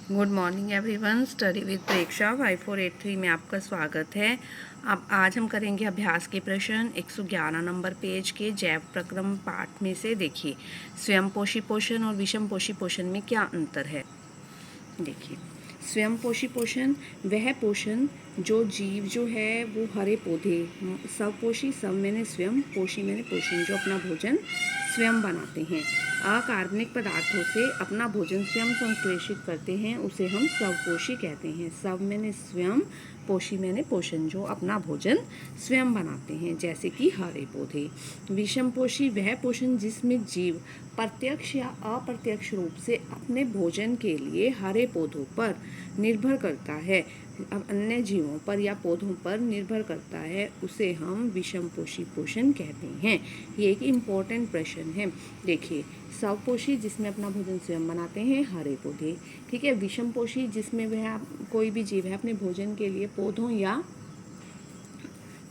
Good morning everyone. Study with Preksha 5483 में आपका स्वागत है। अब आज हम करेंगे अभ्यास के प्रश्न 111 नंबर पेज के जैव प्रक्रम पाठ में से। देखिए, स्वयंपोषी पोषण और विषमपोषी पोषण में क्या अंतर है। देखिए, स्वयंपोषी पोषण वह पोषण जो जीव जो है वो हरे पौधे, स्वपोषी सब मैंने स्वयं, पोषी मैंने पोषण, जो अपना भोजन स्वयं बनाते हैं, अकार्बनिक पदार्थों से अपना भोजन स्वयं संश्लेषित करते हैं, उसे हम स्वपोषी कहते हैं। सब मैंने स्वयं, पोषी मैंने पोषण, जो अपना भोजन स्वयं बनाते हैं, जैसे कि हरे पौधे। विषमपोषी वह पोषण जिसमें जीव प्रत्यक्ष या अप्रत्यक्ष रूप से अपने भोजन के लिए हरे पौधों पर निर्भर करता है, अन्य जीवों पर या पौधों पर निर्भर करता है, उसे हम विषमपोषी पोषण कहते हैं। ये एक इम्पॉर्टेंट प्रश्न है। देखिए, स्वपोषी जिसमें अपना भोजन स्वयं बनाते हैं, हरे पौधे। ठीक है। विषमपोषी जिसमें वह कोई भी जीव है अपने भोजन के लिए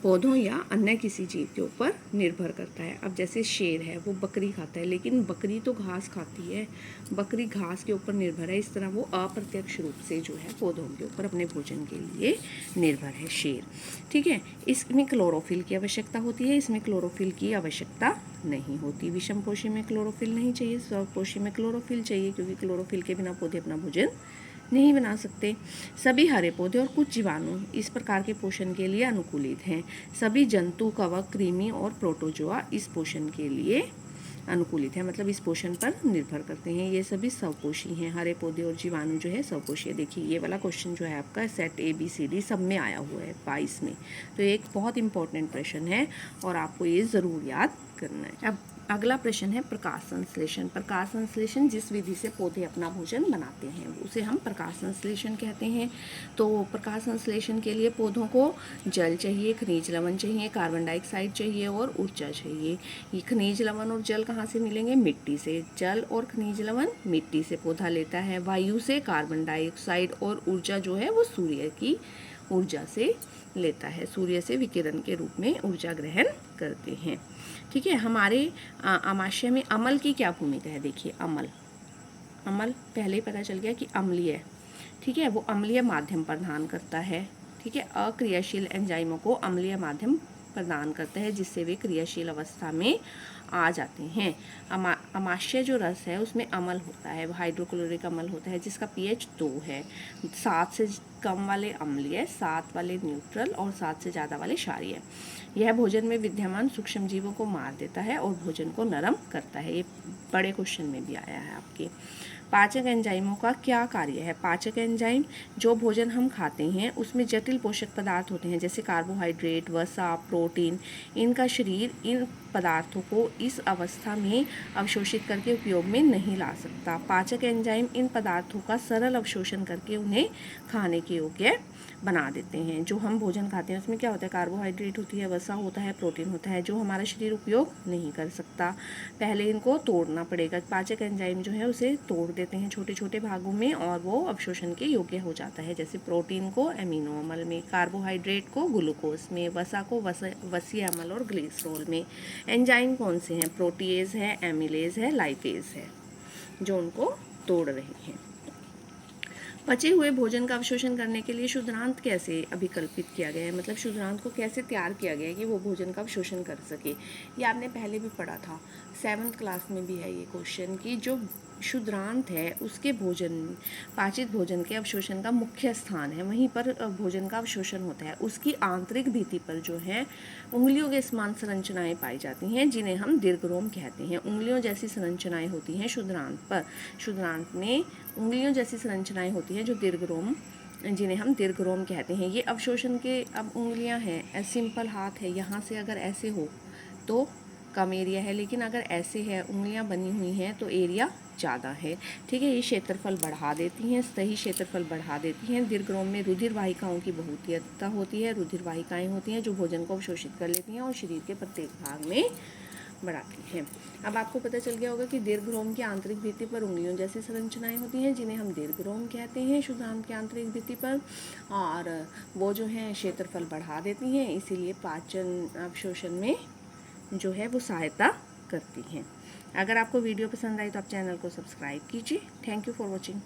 पौधों या अन्य किसी जीव के ऊपर निर्भर करता है। अब जैसे शेर है, वो बकरी खाता है, लेकिन बकरी तो घास खाती है, बकरी घास के ऊपर निर्भर है। इस तरह वो अप्रत्यक्ष रूप से जो है पौधों के ऊपर अपने भोजन के लिए निर्भर है शेर। ठीक है। इसमें क्लोरोफिल की आवश्यकता होती है, इसमें क्लोरोफिल की आवश्यकता नहीं होती। विषमपोषी में क्लोरोफिल नहीं चाहिए, स्वपोषी में क्लोरोफिल चाहिए, क्योंकि क्लोरोफिल के बिना पौधे अपना भोजन नहीं बना सकते। सभी हरे पौधे और कुछ जीवाणु इस प्रकार के पोषण के लिए अनुकूलित हैं। सभी जंतु, कवक, कृमि और प्रोटोजोआ इस पोषण के लिए अनुकूलित है, मतलब इस पोषण पर निर्भर करते हैं। ये सभी स्वपोषी हैं। हरे पौधे और जीवाणु जो है स्वपोषी है। देखिए, ये वाला क्वेश्चन जो है आपका सेट ABCD सब में आया हुआ है 22 में, तो एक बहुत इंपॉर्टेंट प्रश्न है और आपको ये ज़रूर याद करना है। अब अगला प्रश्न है प्रकाश संश्लेषण। प्रकाश संश्लेषण जिस विधि से पौधे अपना भोजन बनाते हैं उसे हम प्रकाश संश्लेषण कहते हैं। तो प्रकाश संश्लेषण के लिए पौधों को जल चाहिए, खनिज लवण चाहिए, कार्बन डाइऑक्साइड चाहिए और ऊर्जा चाहिए। ये खनिज लवण और जल कहाँ से मिलेंगे? मिट्टी से। जल और खनिज लवण मिट्टी से पौधा लेता है, वायु से कार्बन डाइऑक्साइड और ऊर्जा जो है वो सूर्य की ऊर्जा से लेता है। सूर्य से विकिरण के रूप में ऊर्जा ग्रहण करते हैं। ठीक है। हमारे आमाशय में अम्ल की क्या भूमिका है? देखिए, अम्ल पहले ही पता चल गया कि अम्लीय, ठीक है, वो अम्लीय माध्यम प्रदान करता है। ठीक है। अक्रियाशील एंजाइमों को अम्लीय माध्यम प्रदान करता है, जिससे वे क्रियाशील अवस्था में आ जाते हैं। अमाशय जो रस है उसमें अम्ल होता है, हाइड्रोक्लोरिक अम्ल होता है, जिसका pH 2 है। 7 से कम वाले अम्लीय, 7 वाले न्यूट्रल और 7 से ज़्यादा वाले क्षारीय। यह भोजन में विद्यमान सूक्ष्म जीवों को मार देता है और भोजन को नरम करता है। ये बड़े क्वेश्चन में भी आया है आपके। पाचक एंजाइमों का क्या कार्य है? पाचक एंजाइम, जो भोजन हम खाते हैं उसमें जटिल पोषक पदार्थ होते हैं, जैसे कार्बोहाइड्रेट, वसा, प्रोटीन। इनका शरीर इन पदार्थों को इस अवस्था में अवशोषित करके उपयोग में नहीं ला सकता। पाचक एंजाइम इन पदार्थों का सरल अवशोषण करके उन्हें खाने के योग्य बना देते हैं। जो हम भोजन खाते हैं उसमें क्या होता है? कार्बोहाइड्रेट होती है, वसा होता है, प्रोटीन होता है, जो हमारा शरीर उपयोग नहीं कर सकता। पहले इनको तोड़ना पड़ेगा। पाचक एंजाइम जो है उसे तोड़ देते हैं छोटे छोटे भागों में और वो अवशोषण के योग्य हो जाता है। जैसे प्रोटीन को एमिनो अम्ल में, कार्बोहाइड्रेट को ग्लूकोज में, वसा को वसीय अम्ल और ग्लिसरॉल में। एंजाइम कौन से हैं? प्रोटीएज है, एमिलेज है, लाइपेज है, जो उनको तोड़ रहे हैं। बचे हुए भोजन का अवशोषण करने के लिए क्षुद्रांत कैसे अभिकल्पित किया गया है? मतलब क्षुद्रांत को कैसे तैयार किया गया है कि वो भोजन का अवशोषण कर सके। ये आपने पहले भी पढ़ा था, 7th क्लास में भी है ये क्वेश्चन, कि जो क्षुद्रांत है उसके भोजन, पाचित भोजन के अवशोषण का मुख्य स्थान है, वहीं पर भोजन का अवशोषण होता है। उसकी आंतरिक भित्ति पर जो है उंगलियों के समान संरचनाएं पाई जाती हैं, जिन्हें हम दीर्घरोम कहते हैं। उंगलियों जैसी संरचनाएं होती हैं क्षुद्रांत पर। क्षुद्रांत में उंगलियों जैसी संरचनाएं होती हैं जो दीर्घरोम, जिन्हें हम दीर्घरोम कहते हैं। ये अवशोषण के, अब उंगलियां हैं, सिंपल हाथ है, यहाँ से अगर ऐसे हो तो कम एरिया है, लेकिन अगर ऐसे है, उंगलियां बनी हुई हैं, तो एरिया ज़्यादा है। ठीक है। ये क्षेत्रफल बढ़ा देती हैं, सही क्षेत्रफल बढ़ा देती हैं। दीर्घरोम में रुधिर वाहिकाओं की बहुतीयता होती है। रुधिर वाहिकाएँ होती हैं जो भोजन को अवशोषित कर लेती हैं और शरीर के प्रत्येक भाग में बढ़ाती हैं। अब आपको पता चल गया होगा कि दीर्घरोम की आंतरिक भित्ति पर उंगलियों जैसी संरचनाएं होती हैं, जिन्हें हम दीर्घरोम कहते हैं क्षुद्रांत की आंतरिक भित्ति पर, और वो जो है क्षेत्रफल बढ़ा देती हैं, इसीलिए पाचन अवशोषण में जो है वो सहायता करती हैं। अगर आपको वीडियो पसंद आई तो आप चैनल को सब्सक्राइब कीजिए। Thank you for watching.